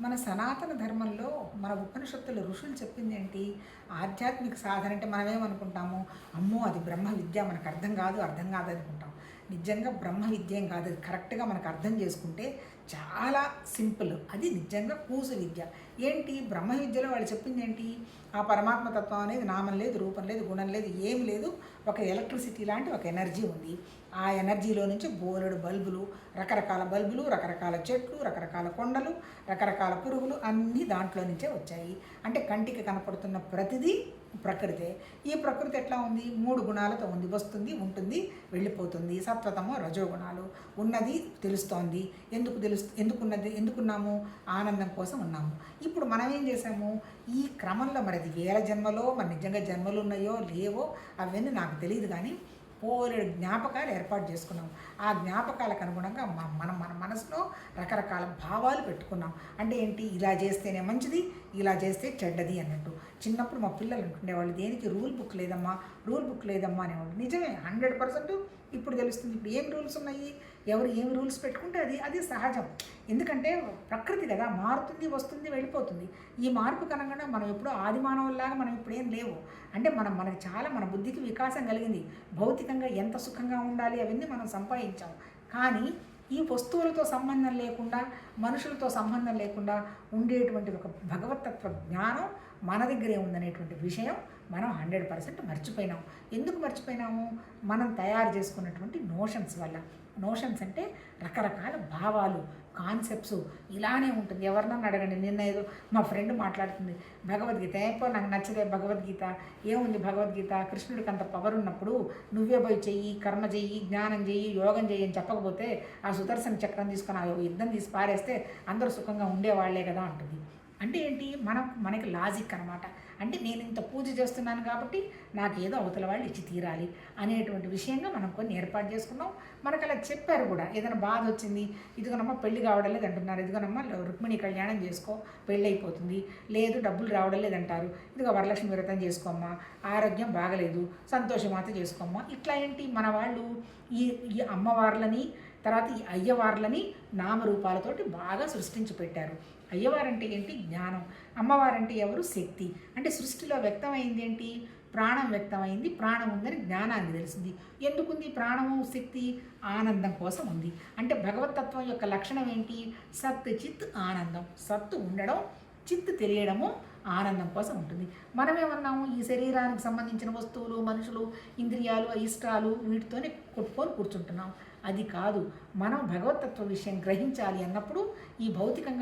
మన సనాతన ధర్మంలో మన ఉపనిషత్తులు ఋషులు చెప్పింది ఏంటి? ఆధ్యాత్మిక సాధన అంటే మనమేమనుకుంటాము, అమ్మో అది బ్రహ్మ విద్య మనకు అర్థం కాదు అనుకుంటాం. నిజంగా బ్రహ్మ విద్య ఏం కాదు. అది కరెక్ట్గా మనకు అర్థం చేసుకుంటే చాలా సింపుల్. అది నిజంగా కూసు విద్య. ఏంటి బ్రహ్మ విద్యలో వాళ్ళు చెప్పింది ఏంటి? ఆ పరమాత్మ తత్వం అనేది నామం లేదు, రూపం లేదు, గుణం లేదు, ఏం లేదు. ఒక ఎలక్ట్రిసిటీ లాంటి ఒక ఎనర్జీ ఉంది. ఆ ఎనర్జీలో నుంచి బోలెడు బల్బులు, రకరకాల బల్బులు, రకరకాల చెట్లు, రకరకాల కొండలు, రకరకాల పురుగులు అన్నీ దాంట్లో నుంచే వచ్చాయి. అంటే కంటికి కనపడుతున్న ప్రతిదీ ప్రకృతే. ఈ ప్రకృతి ఎట్లా ఉంది? 3 గుణాలతో ఉంది. వస్తుంది, ఉంటుంది, వెళ్ళిపోతుంది. సత్వతమో రజోగుణాలు. ఉన్నది తెలుస్తోంది. ఎందుకున్నాము? ఆనందం కోసం ఉన్నాము. ఇప్పుడు మనం ఏం చేసాము? ఈ క్రమంలో మరి అది వేల జన్మలో మరి నిజంగా జన్మలు ఉన్నాయో లేవో అవన్నీ నాకు తెలియదు, కానీ పోలేడు జ్ఞాపకాలు ఏర్పాటు చేసుకున్నాం. ఆ జ్ఞాపకాలకు అనుగుణంగా మనం మన మనసులో రకరకాల భావాలు పెట్టుకున్నాం. అంటే ఏంటి? ఇలా చేస్తేనే మంచిది, ఇలా చేస్తే చెడ్డది అన్నట్టు. చిన్నప్పుడు మా పిల్లలు అంటుండేవాళ్ళు, దేనికి రూల్ బుక్ లేదమ్మా, రూల్ బుక్ లేదమ్మా అనేవాళ్ళు. నిజమే, 100% ఇప్పుడు తెలుస్తుంది. ఇప్పుడు ఏం రూల్స్ ఉన్నాయి, ఎవరు ఏమి రూల్స్ పెట్టుకుంటే అది సహజం. ఎందుకంటే ప్రకృతి కదా, మారుతుంది, వస్తుంది, వెళ్ళిపోతుంది. ఈ మార్పు కనుక మనం ఎప్పుడూ ఆది మానవుల్లాగా మనం ఇప్పుడు ఏం లేవు. అంటే మనకి చాలా మన బుద్ధికి వికాసం కలిగింది. భౌతికంగా ఎంత సుఖంగా ఉండాలి అవన్నీ మనం సంపాదించాం. కానీ ఈ వస్తువులతో సంబంధం లేకుండా, మనుషులతో సంబంధం లేకుండా ఉండేటువంటి ఒక భగవతత్వ జ్ఞానం మన దగ్గరే ఉందనేటువంటి విషయం మనం 100% మర్చిపోయినాం. ఎందుకు మర్చిపోయినాము? మనం తయారు చేసుకున్నటువంటి నోషన్స్ వల్ల. నోషన్స్ అంటే రకరకాల భావాలు, కాన్సెప్ట్స్ ఇలానే ఉంటుంది. ఎవరినన్నా అడగండి. నిన్న ఏదో మా ఫ్రెండ్ మాట్లాడుతుంది, భగవద్గీత ఎప్పుడు నాకు నచ్చదే భగవద్గీత. ఏముంది భగవద్గీత? కృష్ణుడికి అంత పవర్ ఉన్నప్పుడు నువ్వే పోయి చెయ్యి, కర్మ చెయ్యి, జ్ఞానం చెయ్యి, యోగం చెయ్యి అని చెప్పకపోతే ఆ సుదర్శన చక్రం తీసుకొని ఆ యుద్ధం తీసి పారేస్తే అందరూ సుఖంగా ఉండేవాళ్లే కదా అంటుంది. అంటే ఏంటి? మనకి లాజిక్ అనమాట. అంటే నేను ఇంత పూజ చేస్తున్నాను కాబట్టి నాకేదో అవతల వాళ్ళు ఇచ్చి తీరాలి అనేటువంటి విషయంగా మనం కొన్ని ఏర్పాటు చేసుకున్నాం. మనకు అలా చెప్పారు కూడా. ఏదైనా బాధ వచ్చింది, ఇదిగోనమ్మా పెళ్లి కావడం లేదు అంటున్నారు, ఇదిగోనమ్మా రుక్మిణి కళ్యాణం చేసుకో, పెళ్ళి అయిపోతుంది. లేదు డబ్బులు రావడం లేదంటారు, ఇదిగో వరలక్ష్మి వ్రతం చేసుకోమ్మా, ఆరోగ్యం బాగలేదు, సంతోషమాత చేసుకోమ్మా. ఇట్లా ఏంటి మన వాళ్ళు ఈ అమ్మవార్లని, తర్వాత ఈ అయ్యవార్లని నామరూపాలతోటి బాగా సృష్టించి పెట్టారు. అయ్యవారంటే ఏంటి? జ్ఞానం. అమ్మవారంటే ఎవరు? శక్తి. అంటే సృష్టిలో వ్యక్తమైంది ఏంటి? ప్రాణం వ్యక్తమైంది. ప్రాణం ఉందని జ్ఞానానికి తెలిసింది. ఎందుకుంది ప్రాణము, శక్తి? ఆనందం కోసం ఉంది. అంటే భగవతత్వం యొక్క లక్షణం ఏంటి? సత్ చిత్ ఆనందం. సత్తు ఉండడం, చిత్తు తెలియడము, ఆనందం కోసం ఉంటుంది. మనమేమన్నాము? ఈ శరీరానికి సంబంధించిన వస్తువులు, మనుషులు, ఇంద్రియాలు, ఇష్టాలు వీటితోనే కొట్టుకొని కూర్చుంటున్నాం. అది కాదు. మనం భగవతత్వ విషయం గ్రహించాలి అన్నప్పుడు ఈ భౌతికంగా